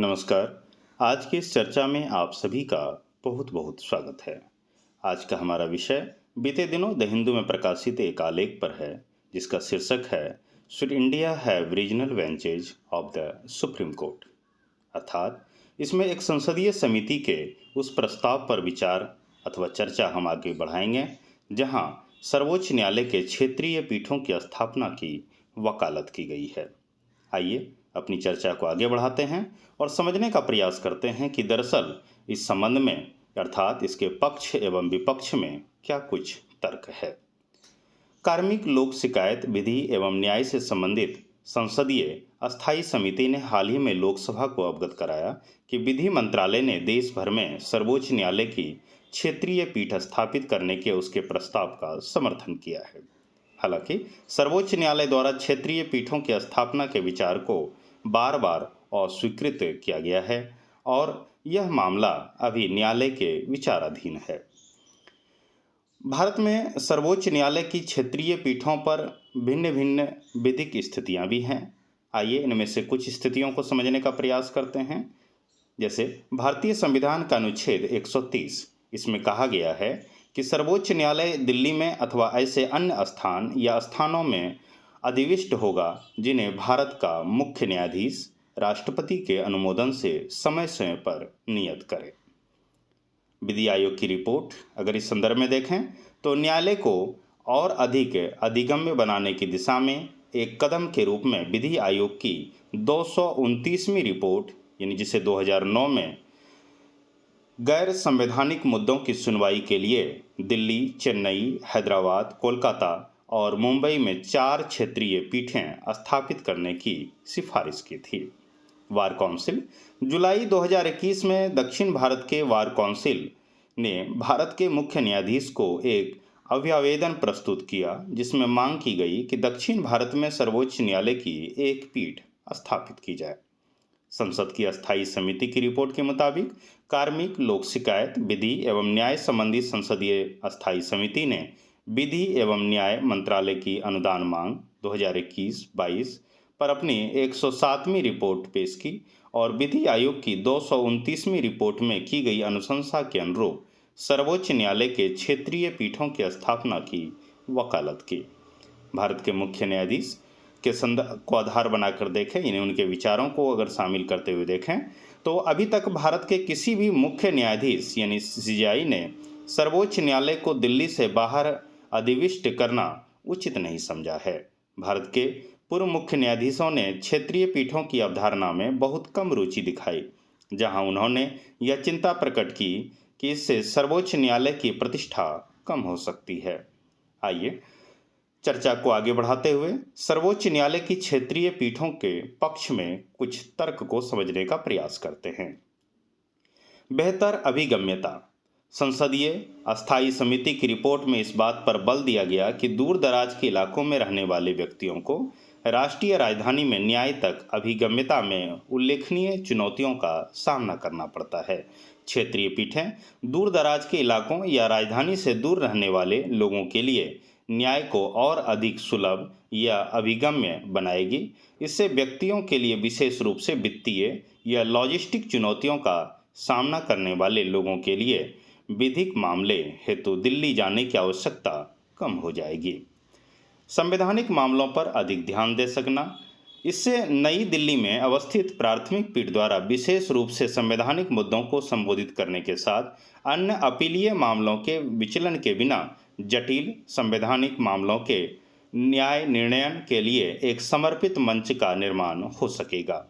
नमस्कार। आज की इस चर्चा में आप सभी का बहुत बहुत स्वागत है। आज का हमारा विषय बीते दिनों द हिंदू में प्रकाशित एक आलेख पर है, जिसका शीर्षक है should India have regional benches of the supreme court. अर्थात इसमें एक संसदीय समिति के उस प्रस्ताव पर विचार अथवा चर्चा हम आगे बढ़ाएंगे, जहां सर्वोच्च न्यायालय के क्षेत्रीय पीठों की स्थापना की वकालत की गई है। आइए अपनी चर्चा को आगे बढ़ाते हैं और समझने का प्रयास करते हैं कि दरअसल इस संबंध में अर्थात इसके पक्ष एवं विपक्ष में क्या कुछ तर्क है। कार्मिक लोक शिकायत विधि एवं न्याय से संबंधित संसदीय अस्थायी समिति ने हाल ही में लोकसभा को अवगत कराया कि विधि मंत्रालय ने देश भर में सर्वोच्च न्यायालय की क्षेत्रीय पीठ स्थापित करने के उसके प्रस्ताव का समर्थन किया है। हालांकि सर्वोच्च न्यायालय द्वारा क्षेत्रीय पीठों की स्थापना के विचार को बार बार अस्वीकृत किया गया है और यह मामला अभी न्यायालय के विचाराधीन है। भारत में सर्वोच्च न्यायालय की क्षेत्रीय पीठों पर भिन्न भिन्न विधिक स्थितियां भी हैं। आइए इनमें से कुछ स्थितियों को समझने का प्रयास करते हैं। जैसे भारतीय संविधान का अनुच्छेद 130, इसमें कहा गया है कि सर्वोच्च न्यायालय दिल्ली में अथवा ऐसे अन्य स्थान या स्थानों में अधिविष्ट होगा जिन्हें भारत का मुख्य न्यायाधीश राष्ट्रपति के अनुमोदन से समय समय पर नियत करे। विधि आयोग की रिपोर्ट अगर इस संदर्भ में देखें तो न्यायालय को और अधिक अधिगम्य बनाने की दिशा में एक कदम के रूप में विधि आयोग की 229वीं रिपोर्ट, यानी जिसे 2009 में गैर संवैधानिक मुद्दों की सुनवाई के लिए दिल्ली, चेन्नई, हैदराबाद, कोलकाता और मुंबई में 4 क्षेत्रीय पीठें स्थापित करने की सिफारिश की थी। वार काउंसिल जुलाई 2021 में दक्षिण भारत के वार काउंसिल ने भारत के मुख्य न्यायाधीश को एक अभ्यावेदन प्रस्तुत किया, जिसमें मांग की गई कि दक्षिण भारत में सर्वोच्च न्यायालय की एक पीठ स्थापित की जाए। संसद की अस्थायी समिति की रिपोर्ट के मुताबिक कार्मिक लोक शिकायत विधि एवं न्याय संबंधी संसदीय अस्थायी समिति ने विधि एवं न्याय मंत्रालय की अनुदान मांग 2021-22 पर अपनी 107वीं रिपोर्ट पेश की और विधि आयोग की 229वीं रिपोर्ट में की गई अनुशंसा के अनुरूप सर्वोच्च न्यायालय के क्षेत्रीय पीठों की स्थापना की वकालत की। भारत के मुख्य न्यायाधीश के संदर्भ को आधार बनाकर देखें, यानी उनके विचारों को अगर शामिल करते हुए देखें, तो अभी तक भारत के किसी भी मुख्य न्यायाधीश यानी सीजेआई ने सर्वोच्च न्यायालय को दिल्ली से बाहर अधिविष्ट करना उचित नहीं समझा है। भारत के पूर्व मुख्य न्यायाधीशों ने क्षेत्रीय पीठों की अवधारणा में बहुत कम रुचि दिखाई, जहां उन्होंने यह चिंता प्रकट की कि इससे सर्वोच्च न्यायालय की प्रतिष्ठा कम हो सकती है। आइए चर्चा को आगे बढ़ाते हुए सर्वोच्च न्यायालय की क्षेत्रीय पीठों के पक्ष में कुछ तर्क को समझने का प्रयास करते हैं। बेहतर अभिगम्यता। संसदीय अस्थायी समिति की रिपोर्ट में इस बात पर बल दिया गया कि दूर दराज के इलाकों में रहने वाले व्यक्तियों को राष्ट्रीय राजधानी में न्याय तक अभिगम्यता में उल्लेखनीय चुनौतियों का सामना करना पड़ता है। क्षेत्रीय पीठें दूर दराज के इलाकों या राजधानी से दूर रहने वाले लोगों के लिए न्याय को और अधिक सुलभ या अभिगम्य बनाएगी। इससे व्यक्तियों के लिए विशेष रूप से वित्तीय या लॉजिस्टिक चुनौतियों का सामना करने वाले लोगों के लिए विधिक मामले हेतु दिल्ली जाने की आवश्यकता कम हो जाएगी। संवैधानिक मामलों पर अधिक ध्यान दे सकना। इससे नई दिल्ली में अवस्थित प्राथमिक पीठ द्वारा विशेष रूप से संवैधानिक मुद्दों को संबोधित करने के साथ अन्य अपीलीय मामलों के विचलन के बिना जटिल संवैधानिक मामलों के न्याय निर्णयन के लिए एक समर्पित मंच का निर्माण हो सकेगा।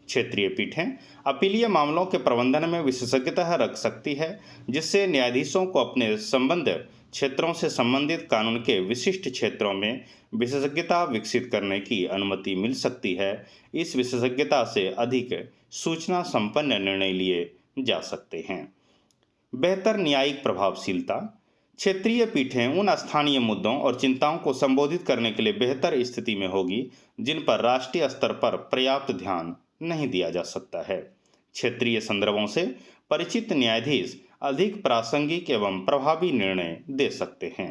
क्षेत्रीय पीठें अपीलीय मामलों के प्रबंधन में विशेषज्ञता रख सकती है, जिससे न्यायाधीशों को अपने संबंध क्षेत्रों से संबंधित कानून के विशिष्ट क्षेत्रों में विशेषज्ञता विकसित करने की अनुमति मिल सकती है। इस विशेषज्ञता से अधिक सूचना संपन्न निर्णय लिए जा सकते हैं। बेहतर न्यायिक प्रभावशीलता। क्षेत्रीय पीठें उन स्थानीय मुद्दों और चिंताओं को संबोधित करने के लिए बेहतर स्थिति में होगी जिन पर राष्ट्रीय स्तर पर पर्याप्त ध्यान नहीं दिया जा सकता है। क्षेत्रीय संदर्भों से परिचित न्यायाधीश अधिक प्रासंगिक एवं प्रभावी निर्णय दे सकते हैं।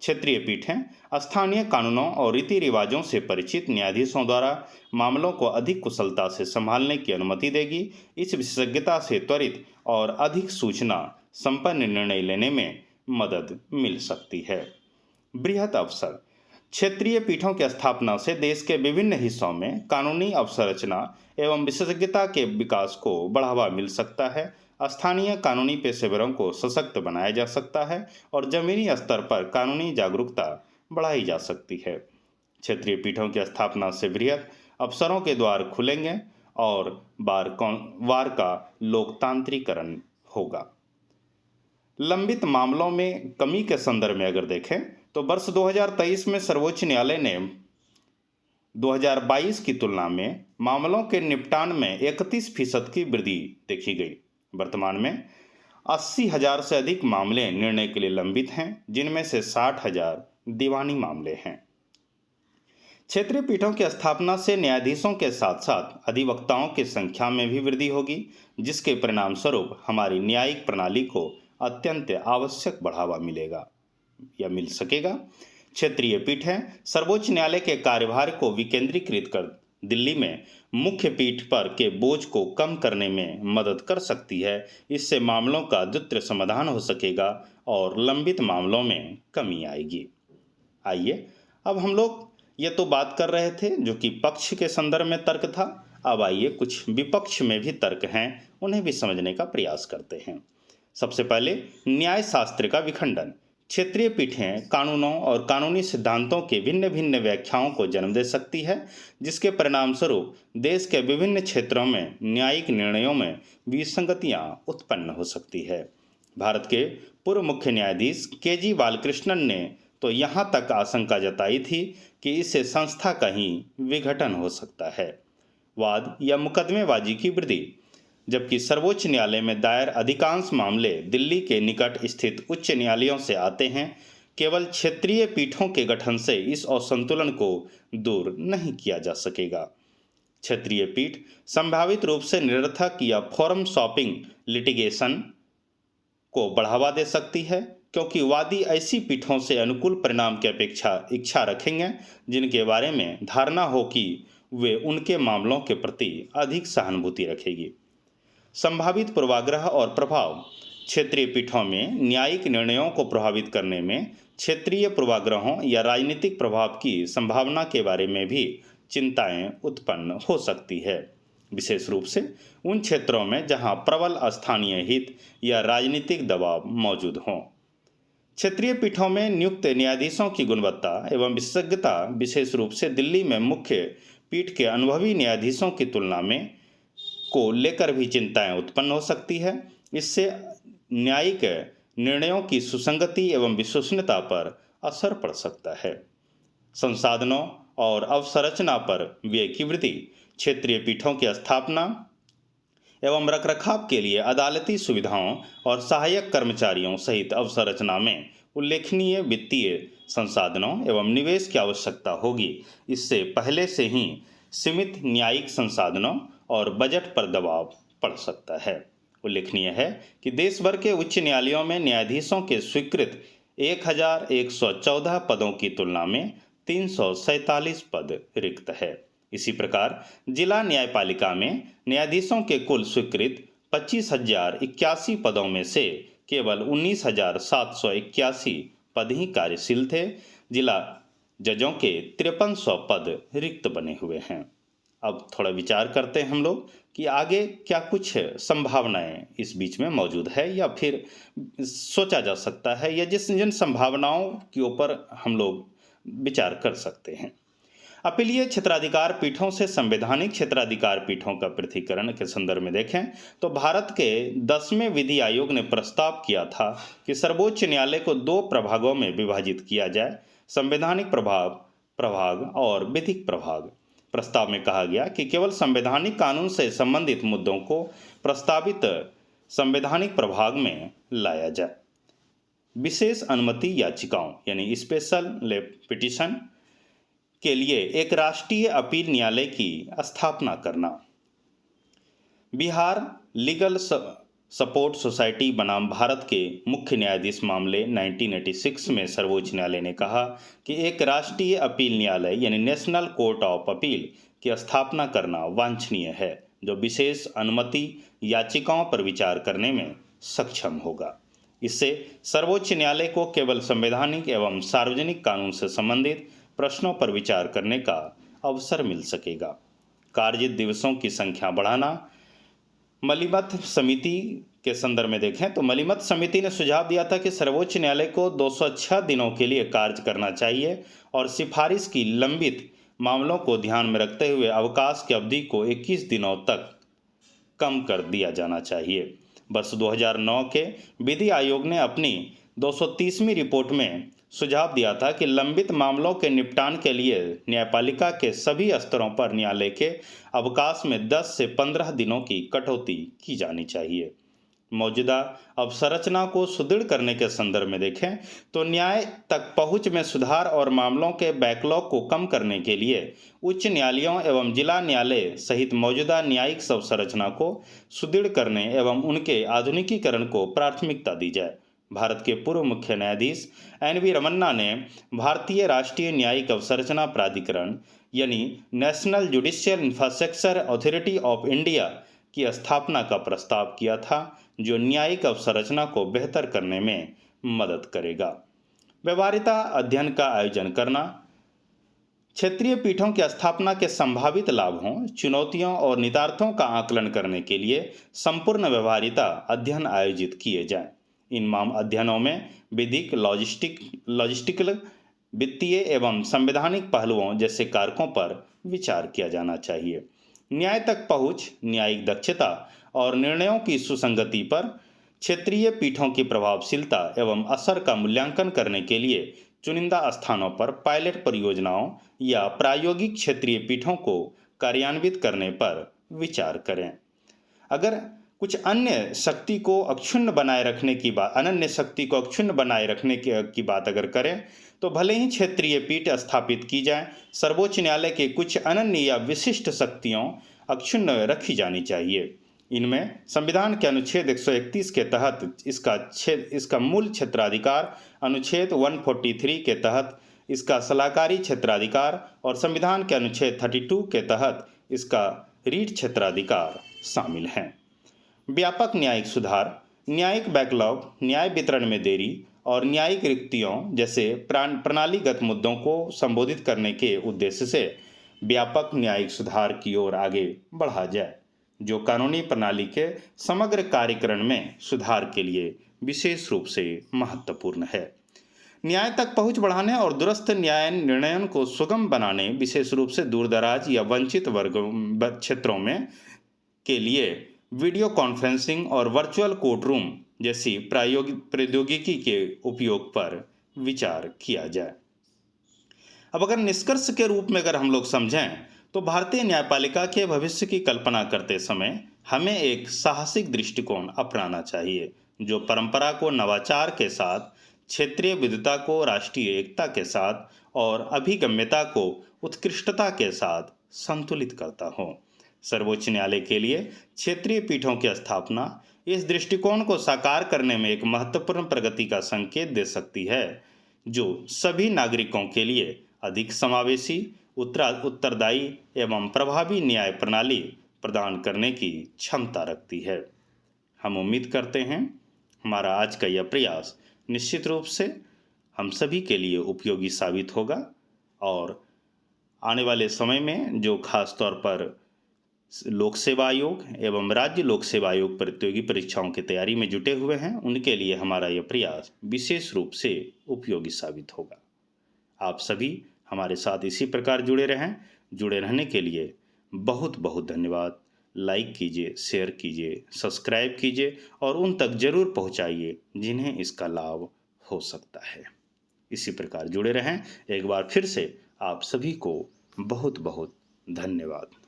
क्षेत्रीय पीठें स्थानीय कानूनों और रीति रिवाजों से परिचित न्यायाधीशों द्वारा मामलों को अधिक कुशलता से संभालने की अनुमति देगी। इस विशेषज्ञता से त्वरित और अधिक सूचना संपन्न निर्णय लेने में मदद मिल सकती है। बृहत अवसर। क्षेत्रीय पीठों की स्थापना से देश के विभिन्न हिस्सों में कानूनी अवसंरचना एवं विशेषज्ञता के विकास को बढ़ावा मिल सकता है। स्थानीय कानूनी पेशेवरों को सशक्त बनाया जा सकता है और जमीनी स्तर पर कानूनी जागरूकता बढ़ाई जा सकती है। क्षेत्रीय पीठों की स्थापना से बृहत अवसरों के द्वार खुलेंगे और वार का लोकतांत्रिकरण होगा। लंबित मामलों में कमी के संदर्भ में अगर देखें तो वर्ष 2023 में सर्वोच्च न्यायालय ने 2022 की तुलना में मामलों के निपटान में 31% की वृद्धि देखी गई। वर्तमान में 80,000 से अधिक मामले निर्णय के लिए लंबित हैं, जिनमें से 60,000 दीवानी मामले हैं। क्षेत्रीय पीठों की स्थापना से न्यायाधीशों के साथ साथ अधिवक्ताओं की संख्या में भी वृद्धि होगी, जिसके परिणाम स्वरूप हमारी न्यायिक प्रणाली को अत्यंत आवश्यक बढ़ावा मिलेगा या मिल सकेगा। क्षेत्रीय पीठें सर्वोच्च न्यायालय के कार्यभार को विकेंद्रीकृत कर दिल्ली में मुख्य पीठ पर के बोझ को कम करने में मदद कर सकती है। इससे मामलों का द्रुत समाधान हो सकेगा और लंबित मामलों में कमी आएगी। आइए अब हम लोग ये तो बात कर रहे थे जो कि पक्ष के संदर्भ में तर्क था। अब आइए कुछ विपक्ष में भी तर्क हैं, उन्हें भी समझने का प्रयास करते हैं। सबसे पहले न्याय शास्त्र का विखंडन। क्षेत्रीय पीठें कानूनों और कानूनी सिद्धांतों के भिन्न भिन्न व्याख्याओं को जन्म दे सकती है, जिसके परिणाम स्वरूप देश के विभिन्न क्षेत्रों में न्यायिक निर्णयों में विसंगतियां उत्पन्न हो सकती है। भारत के पूर्व मुख्य न्यायाधीश के.जी. बालकृष्णन ने तो यहाँ तक आशंका जताई थी कि इससे संस्था का ही विघटन हो सकता है। वाद या मुकदमेबाजी की वृद्धि। जबकि सर्वोच्च न्यायालय में दायर अधिकांश मामले दिल्ली के निकट स्थित उच्च न्यायालयों से आते हैं, केवल क्षेत्रीय पीठों के गठन से इस असंतुलन को दूर नहीं किया जा सकेगा। क्षेत्रीय पीठ संभावित रूप से निरर्थक या फॉर्म शॉपिंग लिटिगेशन को बढ़ावा दे सकती है, क्योंकि वादी ऐसी पीठों से अनुकूल परिणाम की इच्छा रखेंगे जिनके बारे में धारणा हो कि वे उनके मामलों के प्रति अधिक सहानुभूति रखेगी। संभावित पूर्वाग्रह और प्रभाव। क्षेत्रीय पीठों में न्यायिक निर्णयों को प्रभावित करने में क्षेत्रीय पूर्वाग्रहों या राजनीतिक प्रभाव की संभावना के बारे में भी चिंताएं उत्पन्न हो सकती है, विशेष रूप से उन क्षेत्रों में जहां प्रबल स्थानीय हित या राजनीतिक दबाव मौजूद हों। क्षेत्रीय पीठों में नियुक्त न्यायाधीशों की गुणवत्ता एवं विशेषज्ञता विशेष रूप से दिल्ली में मुख्य पीठ के अनुभवी न्यायाधीशों की तुलना में को लेकर भी चिंताएं उत्पन्न हो सकती है। इससे न्यायिक निर्णयों की सुसंगति एवं विश्वसनीयता पर असर पड़ सकता है। संसाधनों और अवसंरचना पर व्यय की वृद्धि। क्षेत्रीय पीठों की स्थापना एवं रखरखाव के लिए अदालती सुविधाओं और सहायक कर्मचारियों सहित अवसंरचना में उल्लेखनीय वित्तीय संसाधनों एवं निवेश की आवश्यकता होगी। इससे पहले से ही सीमित न्यायिक संसाधनों और बजट पर दबाव पड़ सकता है। उल्लेखनीय है कि देश भर के उच्च न्यायालयों में न्यायाधीशों के स्वीकृत 1114 पदों की तुलना में 347 पद रिक्त है। इसी प्रकार जिला न्यायपालिका में न्यायाधीशों के कुल स्वीकृत 25,081 पदों में से केवल 19,781 पद ही कार्यशील थे। जिला जजों के 5300 पद रिक्त बने हुए हैं। अब थोड़ा विचार करते हैं हम लोग कि आगे क्या कुछ संभावनाएं इस बीच में मौजूद है या फिर सोचा जा सकता है, या जिन संभावनाओं के ऊपर हम लोग विचार कर सकते हैं। अपीलीय क्षेत्राधिकार पीठों से संवैधानिक क्षेत्राधिकार पीठों का पृथकीकरण के संदर्भ में देखें तो भारत के 10वें विधि आयोग ने प्रस्ताव किया था कि सर्वोच्च न्यायालय को 2 प्रभागों में विभाजित किया जाए, संवैधानिक प्रभाग और विधिक प्रभाग। प्रस्ताव में कहा गया कि केवल संवैधानिक कानून से संबंधित मुद्दों को प्रस्तावित संवैधानिक प्रभाग में लाया जाए। विशेष अनुमति याचिकाओं यानी स्पेशल पिटीशन के लिए एक राष्ट्रीय अपील न्यायालय की स्थापना करना। बिहार लीगल सपोर्ट सोसाइटी बनाम भारत के मुख्य न्यायाधीश मामले 1986 में सर्वोच्च न्यायालय ने कहा कि एक राष्ट्रीय अपील न्यायालय यानी नेशनल कोर्ट ऑफ अपील की स्थापना करना वांछनीय है, जो विशेष अनुमति याचिकाओं पर विचार करने में सक्षम होगा। इससे सर्वोच्च न्यायालय को केवल संवैधानिक एवं सार्वजनिक कानून से संबंधित प्रश्नों पर विचार करने का अवसर मिल सकेगा। कार्य दिवसों की संख्या बढ़ाना। मलिमत समिति के संदर्भ में देखें तो मलिमत समिति ने सुझाव दिया था कि सर्वोच्च न्यायालय को 206 दिनों के लिए कार्य करना चाहिए और सिफारिश की लंबित मामलों को ध्यान में रखते हुए अवकाश की अवधि को 21 दिनों तक कम कर दिया जाना चाहिए। वर्ष 2009 के विधि आयोग ने अपनी 230वीं रिपोर्ट में सुझाव दिया था कि लंबित मामलों के निपटान के लिए न्यायपालिका के सभी स्तरों पर न्यायालय के अवकाश में 10 से 15 दिनों की कटौती की जानी चाहिए। मौजूदा अवसंरचना को सुदृढ़ करने के संदर्भ में देखें तो न्याय तक पहुंच में सुधार और मामलों के बैकलॉग को कम करने के लिए उच्च न्यायालयों एवं जिला न्यायालय सहित मौजूदा न्यायिक अवसंरचना को सुदृढ़ करने एवं उनके आधुनिकीकरण को प्राथमिकता दी जाए। भारत के पूर्व मुख्य न्यायाधीश NV रमन्ना ने भारतीय राष्ट्रीय न्यायिक अवसंरचना प्राधिकरण यानी national judicial infrastructure authority of India की स्थापना का प्रस्ताव किया था, जो न्यायिक अवसंरचना को बेहतर करने में मदद करेगा। व्यवहारिता अध्ययन का आयोजन करना। क्षेत्रीय पीठों की स्थापना के संभावित लाभों, चुनौतियों और निहितार्थों का आकलन करने के लिए संपूर्ण व्यवहारिता अध्ययन आयोजित किए जाएं। इन अध्ययनों में विधिक, लॉजिस्टिकल, वित्तीय एवं संवैधानिक पहलुओं जैसे कारकों पर विचार किया जाना चाहिए। न्याय तक पहुंच, न्यायिक दक्षता और निर्णयों की सुसंगति पर क्षेत्रीय पीठों की प्रभावशीलता एवं असर का मूल्यांकन करने के लिए चुनिंदा स्थानों पर पायलट परियोजनाओं या प्रायोगिक क्षेत्रीय पीठों को कार्यान्वित करने पर विचार करें। अगर कुछ अन्य शक्ति को अक्षुण्ण बनाए रखने की बात अगर करें तो भले ही क्षेत्रीय पीठ स्थापित की जाए, सर्वोच्च न्यायालय के कुछ अनन्य या विशिष्ट शक्तियों अक्षुण्ण रखी जानी चाहिए। इनमें संविधान के अनुच्छेद 131 के तहत इसका मूल क्षेत्राधिकार, अनुच्छेद 143 के तहत इसका सलाहकारी क्षेत्राधिकार और संविधान के अनुच्छेद 32 के तहत इसका रीट क्षेत्राधिकार शामिल हैं। व्यापक न्यायिक सुधार। न्यायिक बैकलॉग, न्याय वितरण में देरी और न्यायिक रिक्तियों जैसे प्रणालीगत मुद्दों को संबोधित करने के उद्देश्य से व्यापक न्यायिक सुधार की ओर आगे बढ़ा जाए, जो कानूनी प्रणाली के समग्र कार्यकरण में सुधार के लिए विशेष रूप से महत्वपूर्ण है। न्याय तक पहुंच बढ़ाने और दूरस्थ न्याय निर्णयों को सुगम बनाने, विशेष रूप से दूरदराज या वंचित वर्ग क्षेत्रों में के लिए वीडियो कॉन्फ्रेंसिंग और वर्चुअल कोर्ट रूम जैसी प्रौद्योगिकी के उपयोग पर विचार किया जाए। अब अगर निष्कर्ष के रूप में अगर हम लोग समझें तो भारतीय न्यायपालिका के भविष्य की कल्पना करते समय हमें एक साहसिक दृष्टिकोण अपनाना चाहिए, जो परंपरा को नवाचार के साथ, क्षेत्रीय विविधता को राष्ट्रीय एकता के साथ और अभिगम्यता को उत्कृष्टता के साथ संतुलित करता हो। सर्वोच्च न्यायालय के लिए क्षेत्रीय पीठों की स्थापना इस दृष्टिकोण को साकार करने में एक महत्वपूर्ण प्रगति का संकेत दे सकती है, जो सभी नागरिकों के लिए अधिक समावेशी, उत्तरदायी एवं प्रभावी न्याय प्रणाली प्रदान करने की क्षमता रखती है। हम उम्मीद करते हैं हमारा आज का यह प्रयास निश्चित रूप से हम सभी के लिए उपयोगी साबित होगा और आने वाले समय में जो खास तौर पर लोक सेवा आयोग एवं राज्य लोक सेवा आयोग प्रतियोगी परीक्षाओं की तैयारी में जुटे हुए हैं, उनके लिए हमारा यह प्रयास विशेष रूप से उपयोगी साबित होगा। आप सभी हमारे साथ इसी प्रकार जुड़े रहें। जुड़े रहने के लिए बहुत बहुत धन्यवाद। लाइक कीजिए, शेयर कीजिए, सब्सक्राइब कीजिए और उन तक जरूर पहुंचाइए जिन्हें इसका लाभ हो सकता है। इसी प्रकार जुड़े रहें। एक बार फिर से आप सभी को बहुत बहुत धन्यवाद।